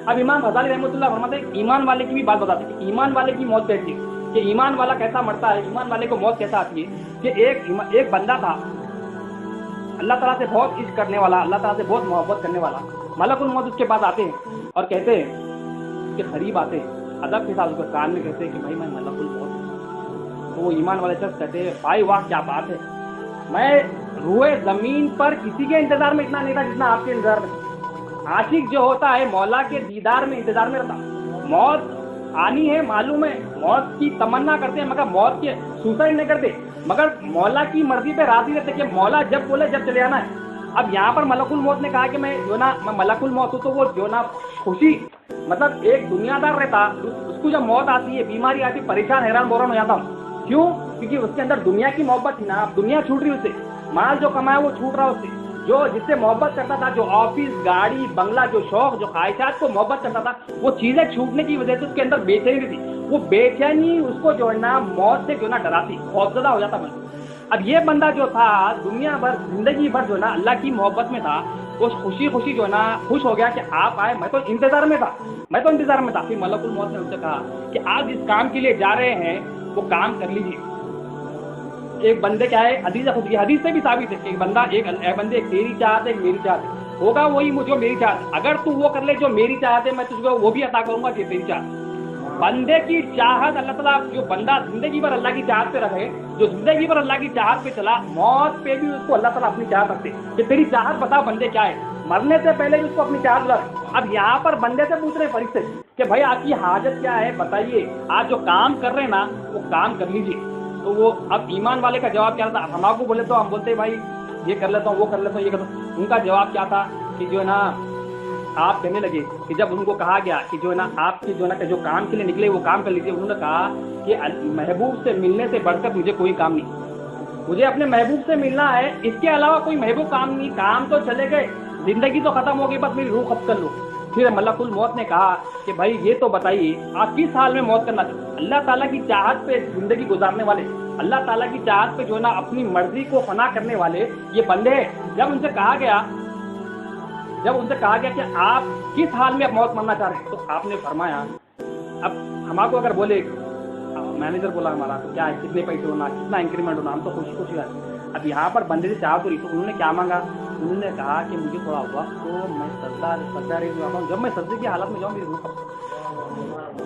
اب इमाम غزالی रहमतुल्लाह फरमाते हैं ईमान वाले की भी बात बताते हैं कि ईमान वाले की मौत कैसी है, कि ईमान वाला कैसा मरता है, ईमान वाले को मौत कैसा आती है। कि एक बंदा था अल्लाह ताला से बहुत इश्क करने वाला, अल्लाह ताला से बहुत मोहब्बत करने वाला। मलकुल मौत उसके पास आते हैं और कहते हैं कि करीब आते हैं, अदब के साथ उसके कान में कहते हैं कि भाई मैं मलकुल मौत। तो वो ईमान वाले शख्स कहते हैं भाई वाह क्या बात है, मैं रूए ज़मीन पर किसी के इंतज़ार में इतना नहीं था जितना आपके इंतज़ार में। आशिक जो होता है मौला के दीदार में इंतज़ार में रहता। मौत आनी है मालूम है, मौत की तमन्ना करते हैं मगर मौत के सुसाइड नहीं करते, मगर मौला की मर्जी पे राज़ी रहते कि मौला जब बोले जब चले आना है। अब यहाँ पर मलकुल मौत ने कहा कि मैं मलकुल मौत हूँ, तो वो जो ना खुशी मतलब एक दुनियादार रहता, उसको जब मौत आती है, बीमारी आती, परेशान हैरान बोरान हो जाता हूँ। क्यों? क्योंकि उसके अंदर दुनिया की मोहब्बत थी ना, अब दुनिया छूट रही उससे, माल जो कमाया वो छूट रहा उससे, जो जिससे मोहब्बत करता था, जो ऑफिस गाड़ी बंगला जो शौक जो ख्वाहिशात को मोहब्बत करता था, वो चीज़ें छूटने की वजह से उसके अंदर बेचैनी थी। वो बेचैनी उसको जो है ना मौत से जो ना डराती, खौफजदा हो जाता मन। अब ये बंदा जो था दुनिया भर जिंदगी भर जो ना अल्लाह की मोहब्बत में था, वो खुशी खुशी जो है ना खुश हो गया कि आप आए, मैं तो इंतजार में था। फिर मलकुल मौत ने उनसे कहा कि आप जिस काम के लिए जा रहे हैं वो काम कर लीजिए। एक बंदे क्या है, हदीस से भी साबित है, एक बंदे एक तेरी चाहत है, एक मेरी चाहत है, होगा वही मुझे मेरी चाहत। अगर तू वो कर ले जो मेरी चाहत है, मैं तुझको वो भी अता करूंगा कि तेरी चाहत। बंदे की चाहत अल्लाह ताला, जो बंदा जिंदगी भर अल्लाह की चाहत पे रहे, जो जिंदगी भर अल्लाह की चाहत पे चला, मौत पे भी उसको अल्लाह ताला अपनी चाहत रखते कि तेरी चाहत बता बंदे क्या है, मरने से पहले भी उसको अपनी चाहत लग। अब यहाँ पर बंदे से पूछ रहे फरिश्ते कि भाई आपकी हाजत क्या है बताइए, आप जो काम कर रहे हैं ना वो काम कर लीजिए। तो वो अब ईमान वाले का जवाब क्या था, हम आपको बोले तो हम बोलते भाई ये कर लेता हूँ, वो कर लेता हूँ, ये कर लेता हूँ। उनका जवाब क्या था कि जो है ना आप कहने लगे कि जब उनको कहा गया कि जो है ना आपकी जो है ना जो काम के लिए निकले वो काम कर लीजिए, उन्होंने कहा कि महबूब से मिलने से बढ़कर मुझे कोई काम नहीं, मुझे अपने महबूब से मिलना है, इसके अलावा कोई महबूब काम नहीं। काम तो चले गए, जिंदगी तो खत्म हो गई, बस मेरी रूह खत्म कर लो। फिर मलकुल मौत ने कहा कि भाई ये तो बताइए आप किस हाल में मौत करना चाहते। अल्लाह ताला की चाहत पे जिंदगी गुजारने वाले, अल्लाह ताला की चाहत पे जो है ना अपनी मर्जी को फना करने वाले ये बंदे हैं। जब उनसे कहा गया कि आप किस हाल में अब मौत मरना चाह रहे हैं, तो आपने फरमाया, अब हम आपको अगर बोले मैनेजर बोला हमारा तो क्या है, कितने पैसे होना, कितना इंक्रीमेंट होना, हम तो खुशी खुशी आए। अब यहाँ पर बंदे से चाह तो रही, तो उन्होंने क्या मांगा, उन्होंने कहा कि मुझे थोड़ा वक्त तो मैं सजदा रही हूँ, जब मैं सजदे की हालत में जाऊँ मेरी रूह।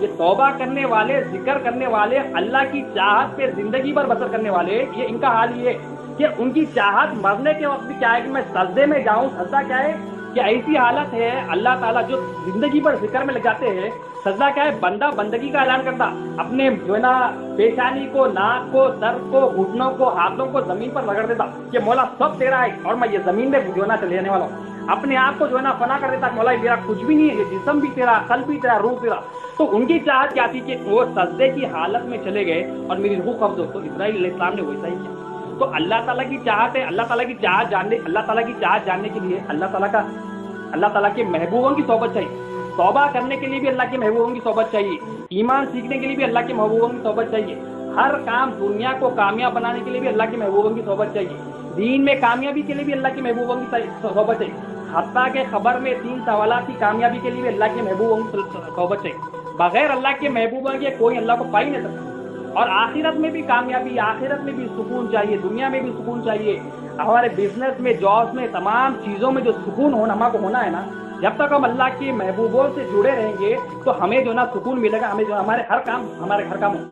ये तौबा करने वाले, जिक्र करने वाले, अल्लाह की चाहत पे जिंदगी भर बसर करने वाले, ये इनका हाल ये कि उनकी चाहत मरने के वक्त भी क्या है कि मैं सजदे में जाऊँ। सजदा क्या है कि ऐसी हालत है, अल्लाह ताला जो जिंदगी भर जिक्र में लग जाते हैं। सजदा क्या है, बंदा बंदगी का ऐलान करता, अपने जो है ना पेशानी को, नाक को, सर को, घुटनों को, हाथों को जमीन पर रगड़ देता कि मौला सब तेरा है और मैं ये जमीन में जो है ना चले जाने वाला हूँ। अपने आप को जो है ना फना कर देता, मौला मेरा कुछ भी नहीं है, ये जिस्म भी तेरा, कल्ब भी तेरा, रूह तेरा। तो उनकी चाहत क्या थी कि वो सजदे की हालत में चले गए और मेरी रूह कब्ज हो। तो इस्राइल अलैहिस्सलाम ने वैसा ही किया। तो अल्लाह ताला की चाहत है, अल्लाह ताला की चाहत जानने के लिए अल्लाह ताला के महबूबों की सोबत चाहिए। तौबा करने के लिए भी अल्लाह के महबूबों की सोबत चाहिए, ईमान सीखने के लिए भी अल्लाह के महबूबों की सोबत चाहिए, हर काम दुनिया को कामयाब बनाने के लिए भी अल्लाह के महबूबों की सोबत चाहिए, दीन में कामयाबी के लिए भी अल्लाह के महबूबों की सोबत चाहिए, हत्ता के खबर में 3 सवालात की कामयाबी के लिए भी अल्लाह के महबूबों की सोबत चाहिए। बगैर अल्लाह के महबूबों के कोई अल्लाह को पा ही नहीं सकता। और आखिरत में भी कामयाबी, आखिरत में भी सुकून चाहिए, दुनिया में भी सुकून चाहिए, हमारे बिजनेस में, जॉब में, तमाम चीज़ों में जो सुकून हमको होना है ना, जब तक हम अल्लाह के महबूबों से जुड़े रहेंगे तो हमें जो ना सुकून मिलेगा, हमें जो हमारे हर काम